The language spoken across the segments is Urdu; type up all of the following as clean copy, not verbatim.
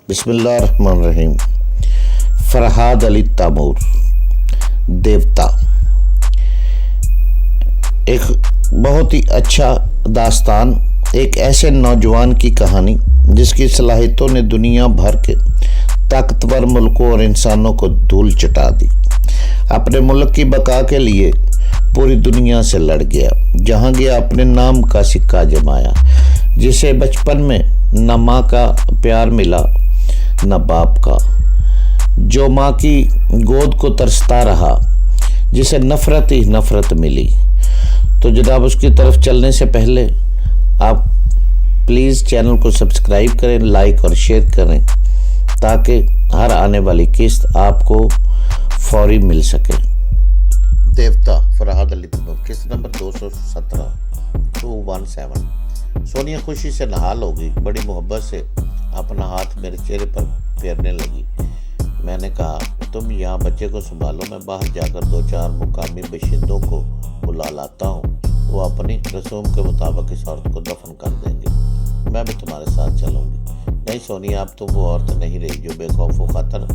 بسم اللہ الرحمن الرحیم۔ فرحاد علی تیمور، دیوتا، ایک بہت ہی اچھا داستان، ایک ایسے نوجوان کی کہانی جس کی صلاحیتوں نے دنیا بھر کے طاقتور ملکوں اور انسانوں کو دھول چٹا دی۔ اپنے ملک کی بقا کے لیے پوری دنیا سے لڑ گیا، جہاں گیا اپنے نام کا سکہ جمایا، جسے بچپن میں نہ ماں کا پیار ملا نہ باپ کا، جو ماں کی گود کو ترستا رہا، جسے نفرت ہی نفرت ملی۔ تو جناب اس کی طرف چلنے سے پہلے آپ پلیز چینل کو سبسکرائب کریں، لائک اور شیئر کریں تاکہ ہر آنے والی قسط آپ کو فوری مل سکے۔ دیوتا فرحاد علی تیمور، قسط نمبر 217۔ سونیا خوشی سے نہال ہو گئی، بڑی محبت سے اپنا ہاتھ میرے چہرے پر پھیرنے لگی۔ میں نے کہا تم یہاں بچے کو سنبھالو، میں باہر جا کر 2-4 مقامی باشندوں کو بلا لاتا ہوں، وہ اپنی رسوم کے مطابق اس عورت کو دفن کر دیں گے، میں بھی تمہارے ساتھ چلوں گی۔ نہیں سونیا، اب تم وہ عورت نہیں رہی جو بے خوف و خطر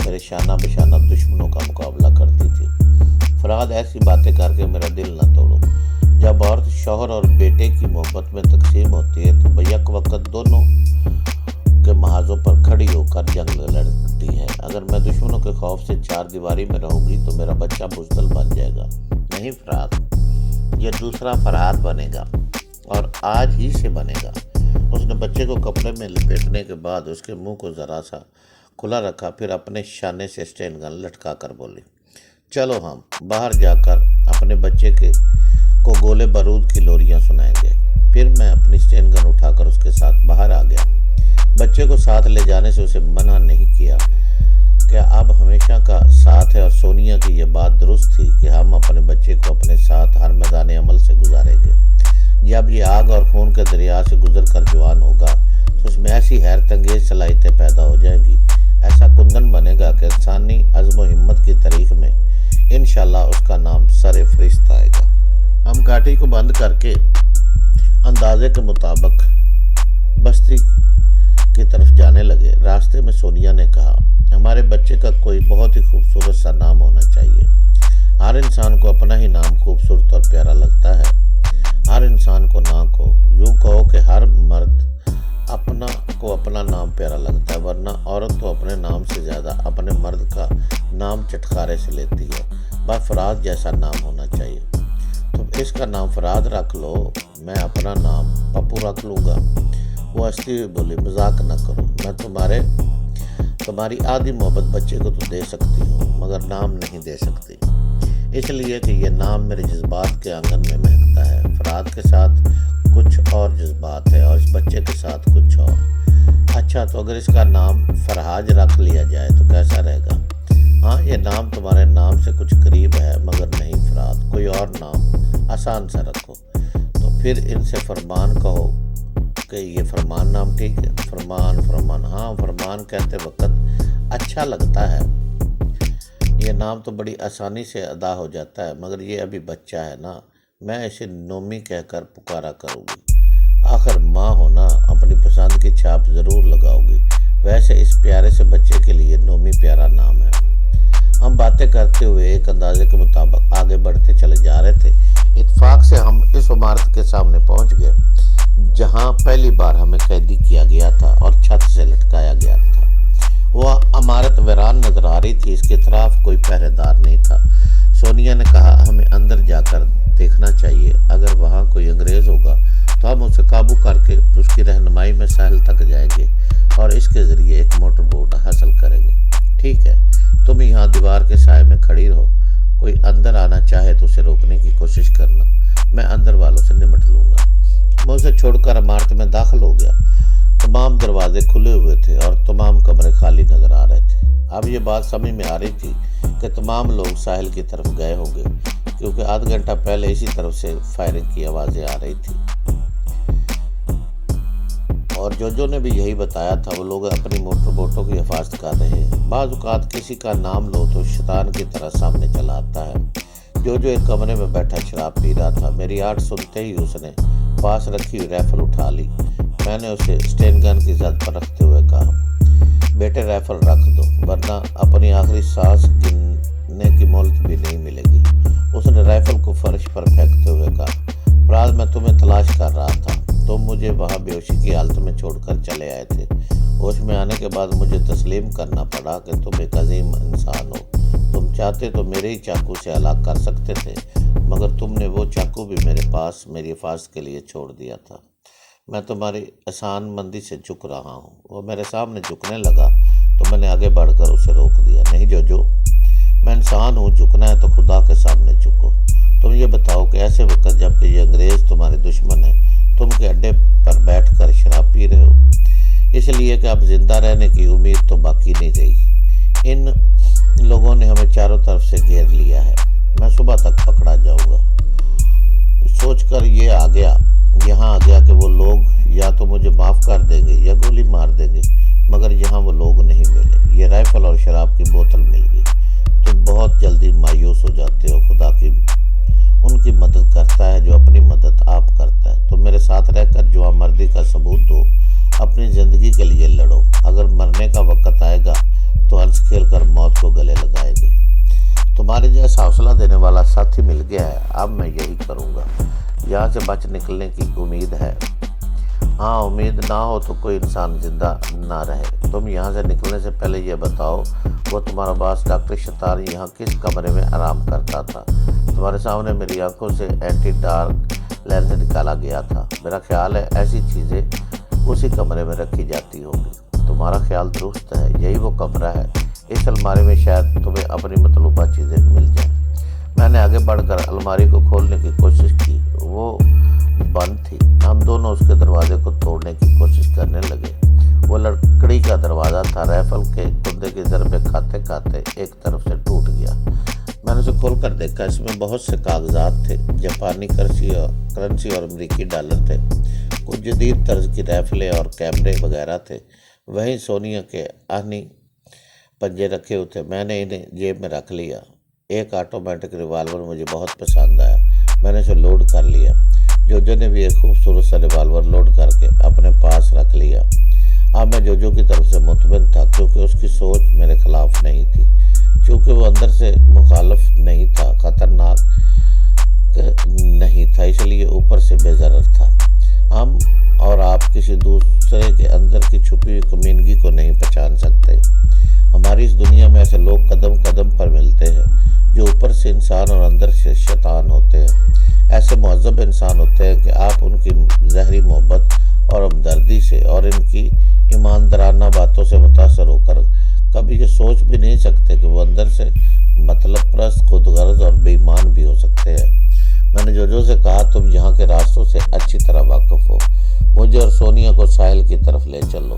میرے شانہ بشانہ دشمنوں کا مقابلہ کرتی تھی۔ فرحاد ایسی باتیں کر کے میرا دل نہ توڑو۔ جب عورت شوہر اور بیٹے کی محبت میں تقسیم ہوتی ہے تو بیک وقت دونوں کے محاذوں پر کھڑی ہو کر جنگ لڑتی ہے۔ اگر میں دشمنوں کے خوف سے 4 دیواری میں رہوں گی تو میرا بچہ بزدل بن جائے گا۔ نہیں فرحاد، یہ دوسرا فرحاد بنے گا اور آج ہی سے بنے گا۔ اس نے بچے کو کپڑے میں لپیٹنے کے بعد اس کے منہ کو ذرا سا کھلا رکھا، پھر اپنے شانے سے اسٹین گن لٹکا کر بولی، چلو ہم باہر جا کر اپنے بچے کو گولے بارود کی لوریاں سنائیں گے۔ پھر میں اپنی اسٹین گن اٹھا کر اس کے ساتھ باہر آ گیا۔ بچے کو ساتھ لے جانے سے اسے منع نہیں کیا کہ اب ہمیشہ کا ساتھ ہے، اور سونیا کی یہ بات درست تھی کہ ہم اپنے بچے کو اپنے ساتھ ہر میدان عمل سے گزاریں گے۔ جب یہ آگ اور خون کے دریا سے گزر کر جوان ہوگا تو اس میں ایسی حیرت انگیز صلاحیتیں پیدا ہو جائیں گی، ایسا کندن بنے گا کہ انسانی عزم و ہمت کی تاریخ میں انشاءاللہ اس کا نام سر فہرست آئے گا۔ ہم گھاٹی کو بند کر کے اندازے کے مطابق بستی کی طرف جانے لگے۔ راستے میں سونیا نے کہا، ہمارے بچے کا کوئی بہت ہی خوبصورت سا نام ہونا چاہیے۔ ہر انسان کو اپنا ہی نام خوبصورت اور پیارا لگتا ہے۔ ہر انسان کو نہ یوں کہو کہ ہر مرد اپنا نام پیارا لگتا ہے، ورنہ عورت تو اپنے نام سے زیادہ اپنے مرد کا نام چٹکارے سے لیتی ہے۔ بس فرحاد جیسا نام ہونا چاہیے۔ تم اس کا نام فرحاد رکھ لو، میں اپنا نام پپو رکھ لوں گا۔ وہ ہنستی ہوئی بولی، مذاق نہ کرو، میں تمہاری آدھی محبت بچے کو تو دے سکتی ہوں مگر نام نہیں دے سکتی، اس لیے کہ یہ نام میرے جذبات کے آنگن میں مہکتا ہے۔ فرحاد کے ساتھ کچھ اور جذبات ہے اور اس بچے کے ساتھ کچھ اور۔ اچھا، تو اگر اس کا نام فرحاد رکھ لیا جائے تو کیسا رہے گا؟ ہاں، یہ نام تمہارے نام سے کچھ قریب ہے مگر نہیں فرحاد، کوئی اور نام آسان سا رکھو۔ تو پھر ان سے فرمان کہو کہ یہ فرمان نام ٹھیک ہے؟ فرمان، ہاں، فرمان کہتے وقت اچھا لگتا ہے۔ یہ نام تو بڑی آسانی سے ادا ہو جاتا ہے مگر یہ ابھی بچہ ہے نا، میں اسے نومی کہہ کر پکارا کروں گی۔ آخر ماں ہونا، اپنی پسند کی چھاپ ضرور لگاؤ گی۔ ویسے اس پیارے سے بچے کے لیے نومی پیارا نام ہے۔ ہم باتیں کرتے ہوئے ایک اندازے کے مطابق آگے بڑھتے چلے جا رہے تھے۔ اتفاق سے ہم اس عمارت کے سامنے پہنچ گئے جہاں پہلی بار ہمیں قیدی کیا گیا تھا اور چھت سے لٹکایا گیا تھا۔ وہ عمارت ویران نظر آ رہی تھی، اس کے اطراف کوئی پہرے دار نہیں تھا۔ سونیا نے کہا، ہمیں اندر جا کر دیکھنا چاہیے، اگر وہاں کوئی انگریز ہوگا تو ہم اسے قابو کر کے اس کی رہنمائی میں ساحل تک جائیں گے اور اس کے ذریعے ایک موٹر بوٹ حاصل کریں گے۔ ٹھیک ہے، تم یہاں دیوار کے سائے میں کھڑی رہو، کوئی اندر آنا چاہے تو اسے روکنے کی کوشش کرنا، میں اندر والوں سے نمٹ لوں گا۔ میں اسے چھوڑ کر عمارت میں داخل ہو گیا۔ تمام دروازے کھلے ہوئے تھے اور تمام کمرے خالی نظر آ رہے تھے۔ اب یہ بات سمجھ میں آ رہی تھی کہ تمام لوگ ساحل کی طرف گئے ہوں گے، کیونکہ آدھ گھنٹہ پہلے اسی طرف سے فائرنگ کی آوازیں آ رہی تھی، اور جو نے بھی یہی بتایا تھا وہ لوگ اپنی موٹر بوٹوں کی حفاظت کر رہے ہیں۔ بعض اوقات کسی کا نام لو تو شیطان کی طرح سامنے چلا آتا ہے۔ جو ایک کمرے میں بیٹھا شراب پی رہا تھا، میری آٹ سنتے ہی اس نے پاس رکھی ہوئی رائفل اٹھا لی۔ میں نے اسے اسٹین گن کی زد پر رکھتے ہوئے کہا، بیٹے رائفل رکھ دو ورنہ اپنی آخری سانس گننے کی مہلت بھی نہیں ملے گی۔ اس نے رائفل کو فرش پر پھینکتے ہوئے کہا، فراز میں تمہیں تلاش کر رہا تھا، تم مجھے وہاں بے ہوشی کی حالت میں چھوڑ کر چلے آئے تھے۔ ہوش میں آنے کے بعد مجھے تسلیم کرنا پڑا کہ تم ایک عظیم انسان ہو۔ تم چاہتے تو میرے ہی چاقو سے ہلاک کر سکتے تھے، مگر تم نے وہ چاقو بھی میرے پاس میری حفاظت کے لیے چھوڑ دیا تھا۔ میں تمہاری احسان مندی سے جھک رہا ہوں۔ وہ میرے سامنے جھکنے لگا تو میں نے آگے بڑھ کر اسے روک دیا۔ نہیں جو میں انسان ہوں، جھکنا ہے تو خدا کے سامنے جھکو۔ تم یہ بتاؤ کہ ایسے وقت جب کہ یہ انگریز تمہارے دشمن ہیں، تم کے اڈے پر بیٹھ کر شراب پی رہے ہو، اس لیے کہ اب زندہ رہنے کی امید تو باقی نہیں رہی۔ ان لوگوں نے ہمیں چاروں طرف سے گھیر لیا ہے، میں صبح تک پکڑا جاؤں گا۔ سوچ کر یہاں آ گیا کہ وہ لوگ یا تو مجھے معاف کر دیں گے یا گولی مار دیں گے، مگر یہاں وہ لوگ نہیں ملے۔ یہ رائفل اور شراب کی بوتل مل گئی۔ تم بہت جلدی مایوس ہو جاتے ہو۔ خدا ان کی مدد کرتا ہے جو اپنی مدد آپ کرتا ہے۔ تم میرے ساتھ رہ کر جوان مردی کا ثبوت دو، اپنی زندگی کے لیے لڑو۔ اگر مرنے کا وقت آئے گا تو ہنس کھیل کر موت کو گلے لگائے گے۔ تمہارے جیسا حوصلہ دینے والا ساتھی مل گیا ہے، اب میں یہی کروں گا۔ یہاں سے بچ نکلنے کی امید ہے؟ ہاں، امید نہ ہو تو کوئی انسان زندہ نہ رہے۔ تم یہاں سے نکلنے سے پہلے یہ بتاؤ، وہ تمہارا باس ڈاکٹر شطار یہاں کس کمرے میں آرام کرتا تھا؟ تمہارے سامنے میری آنکھوں سے اینٹی ڈارک لینس نکالا گیا تھا۔ میرا خیال ہے ایسی چیزیں اسی کمرے میں رکھی جاتی ہوں گی۔ تمہارا خیال درست ہے، یہی وہ کمرہ ہے۔ اس الماری میں شاید تمہیں اپنی مطلوبہ چیزیں مل جائیں۔ میں نے آگے بڑھ کر الماری کو کھولنے کی کوشش کی، وہ بند تھی۔ ہم دونوں اس کے دروازے کو توڑنے کی کوشش کرنے لگے۔ وہ لکڑی کا دروازہ تھا، رائفل کے کندے کی ضربیں کھاتے کھاتے ایک طرف سے ٹوٹ گیا۔ میں نے اسے کھول کر دیکھا، اس میں بہت سے کاغذات تھے، جاپانی کرنسی اور امریکی ڈالر تھے، کچھ جدید طرز کی رائفلیں اور کیمرے وغیرہ تھے۔ وہیں سونیا کے آہنی پنجے رکھے ہوئے تھے، میں نے انہیں جیب میں رکھ لیا۔ ایک آٹومیٹک ریوالور مجھے بہت پسند آیا، میں نے اسے لوڈ کر لیا۔ جوجو نے بھی ایک خوبصورت سا ریوالور لوڈ کر کے اپنے پاس رکھ لیا۔ اب میں جوجو کی طرف سے مطمئن تھا، کیونکہ اس کی سوچ میرے خلاف نہیں تھی، چونکہ وہ اندر سے مخالف نہیں تھا، خطرناک نہیں تھا، اس لیے اوپر سے بے ضرر تھا۔ ہم اور آپ کسی دوسرے کے اندر کی چھپی ہوئی کمینگی کو نہیں پہچان سکتے۔ ہماری اس دنیا میں ایسے لوگ قدم قدم پر ملتے ہیں جو اوپر سے انسان اور اندر سے شیطان ہوتے ہیں۔ ایسے مہذب انسان ہوتے ہیں کہ آپ ان کی زہری محبت اور ہمدردی سے اور ان کی ایماندارانہ باتوں سے متاثر ہو کر کبھی یہ سوچ بھی نہیں سکتے کہ وہ اندر سے مطلب پرست، خود غرض اور بے ایمان بھی ہو سکتے ہیں۔ میں نے جوجو سے کہا، تم یہاں کے راستوں سے اچھی طرح واقف ہو، مجھے اور سونیا کو ساحل کی طرف لے چلو۔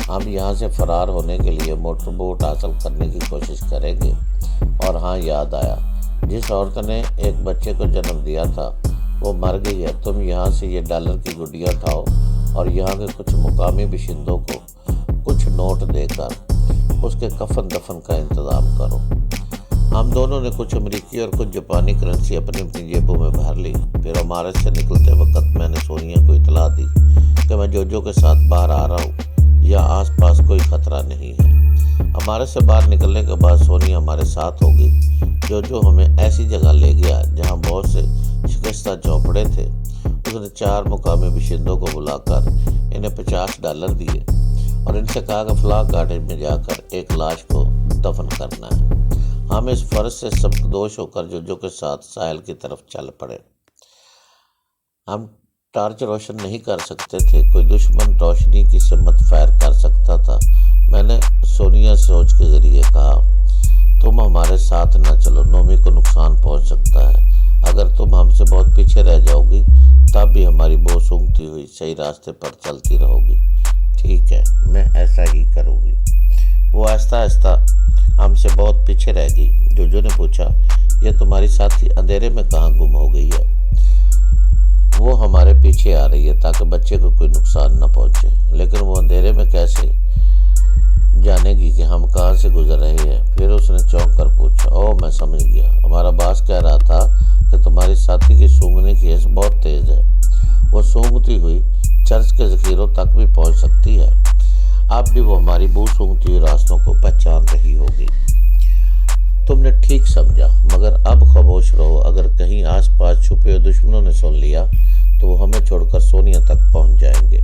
ہم یہاں سے فرار ہونے کے لیے موٹر بوٹ حاصل کرنے کی کوشش کریں گے۔ اور ہاں، یاد آیا، جس عورت نے ایک بچے کو جنم دیا تھا وہ مر گئی ہے۔ تم یہاں سے یہ ڈالر کی گڈیاں اٹھاؤ اور یہاں کے کچھ مقامی باشندوں کو کچھ نوٹ دے کر اس کے کفن دفن کا انتظام کرو۔ ہم دونوں نے کچھ امریکی اور کچھ جاپانی کرنسی اپنی جیبوں میں بھر لی۔ پھر عمارت سے نکلتے وقت میں نے سونیا کو اطلاع دی کہ میں جوجو کے ساتھ باہر آ رہا ہوں، یا آس پاس کوئی خطرہ نہیں ہے۔ عمارت سے باہر نکلنے کے بعد سونیا ہمارے ساتھ ہوگی۔ جوجو ہمیں ایسی جگہ لے گیا جہاں بہت سے شکستہ جھونپڑے تھے۔ اس نے 4 مقامی باشندوں کو بلا کر انہیں $50 دیے اور ان سے کہا کہ فلاں کاٹیج میں جا کر ایک لاش کو دفن کرنا ہے۔ ہم اس فرض سے سبکدوش ہو کر جوجو کے ساتھ ساحل کی طرف چل پڑے۔ ہم ٹارچ روشن نہیں کر سکتے تھے، کوئی دشمن روشنی کی سمت فائر کر سکتا تھا۔ میں نے سونیا سوچ کے ذریعے کہا، تم ہمارے ساتھ نہ چلو، نومی کو نقصان پہنچ سکتا ہے۔ اگر تم ہم سے بہت پیچھے رہ جاؤ گی تب بھی ہماری بو سونگھتی ہوئی صحیح راستے پر چلتی رہو گی۔ ٹھیک ہے، میں ایسا ہی کروں گی۔ وہ آہستہ آہستہ ہم سے بہت پیچھے رہ گئی۔ جوجو نے پوچھا، یہ تمہاری ساتھی اندھیرے میں کہاں گم ہو گئی ہے؟ وہ ہمارے پیچھے آ رہی ہے تاکہ بچے کو کوئی نقصان نہ پہنچے، لیکن وہ اندھیرے میں کیسے جانے گی کہ ہم کہاں سے گزر رہے ہیں؟ پھر اس نے چونک کر پوچھا، اوہ میں سمجھ گیا، ہمارا باس کہہ رہا تھا کہ تمہاری ساتھی کی سونگنے کی حس بہت تیز ہے، وہ سونگتی ہوئی چرچ کے ذخیروں تک بھی پہنچ سکتی ہے۔ اب بھی وہ ہماری بو سونگھتی ہوئی راستوں کو پہچان رہی ہوگی۔ تم نے ٹھیک سمجھا، مگر اب خاموش رہو۔ اگر کہیں آس پاس چھپے ہوئے دشمنوں نے سن لیا تو وہ ہمیں چھوڑ کر سونیا تک پہنچ جائیں گے۔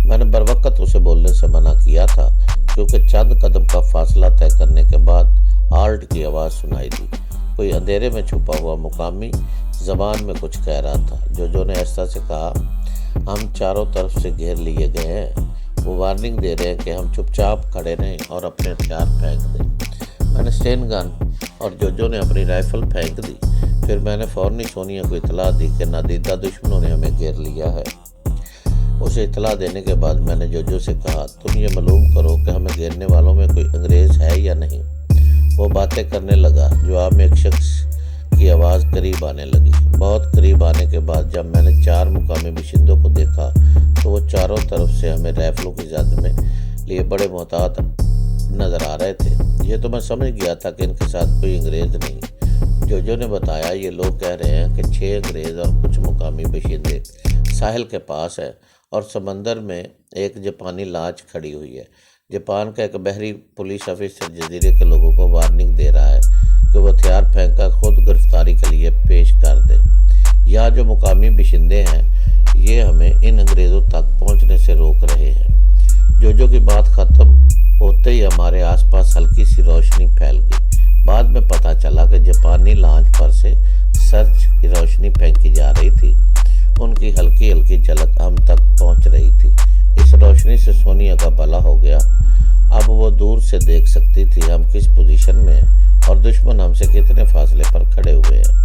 میں نے بروقت اسے بولنے سے منع کیا تھا، کیونکہ چند قدم کا فاصلہ طے کرنے کے بعد ہالٹ کی آواز سنائی دی۔ کوئی اندھیرے میں چھپا ہوا مقامی زبان میں کچھ کہہ رہا تھا۔ جو نے ایسا سے کہا، ہم چاروں طرف سے گھیر لیے گئے ہیں۔ وہ وارننگ دے رہے ہیں کہ ہم چپ چاپ کھڑے رہیں اور اپنے ہتھیار پھینک دیں۔ میں نے اسٹین گن اور جو نے اپنی رائفل پھینک دی۔ پھر میں نے فوراً سونیا کو اطلاع دی کہ نادیدہ دشمنوں نے ہمیں گھیر لیا ہے۔ اسے اطلاع دینے کے بعد میں نے جو سے کہا، تم یہ معلوم کرو کہ ہمیں گھیرنے والوں میں کوئی انگریز ہے یا نہیں۔ وہ باتیں کرنے لگا۔ جواب میں ایک شخص کی آواز قریب آنے لگی۔ بہت قریب آنے کے بعد جب میں نے 4 مقامی باشندوں کو دیکھا تو وہ چاروں طرف سے ہمیں رائفلوں کی زد میں لیے بڑے محتاط نظر آ رہے تھے۔ یہ تو میں سمجھ گیا تھا کہ ان کے ساتھ کوئی انگریز نہیں۔ جو نے بتایا، یہ لوگ کہہ رہے ہیں کہ 6 انگریز اور کچھ مقامی باشندے ساحل کے پاس ہے اور سمندر میں ایک جاپانی لانچ کھڑی ہوئی ہے۔ جاپان کا ایک بحری پولیس آفیسر جزیرے کے لوگوں کو وارننگ دے رہا ہے کہ وہ ہتھیار پھینک کر خود گرفتاری کے لیے پیش کر دیں۔ یہاں جو مقامی باشندے ہیں، یہ ہمیں ان انگریزوں تک پہنچنے سے روک رہے ہیں۔ جو کی بات ختم ہوتے ہی ہمارے آس پاس ہلکی سی روشنی پھیل گئی۔ بعد میں پتہ چلا کہ جاپانی لانچ پر سے سرچ کی روشنی پھینکی جا رہی تھی۔ ان کی ہلکی ہلکی جھلک ہم تک پہنچ رہی تھی۔ اس روشنی سے سونیا کا بھلا ہو گیا۔ اب وہ دور سے دیکھ سکتی تھی ہم کس پوزیشن میں ہیں اور دشمن ہم سے کتنے فاصلے پر کھڑے ہوئے ہیں۔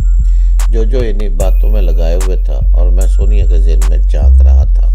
جو انہی باتوں میں لگائے ہوئے تھا اور میں سونیا کے ذہن میں جھانک رہا تھا۔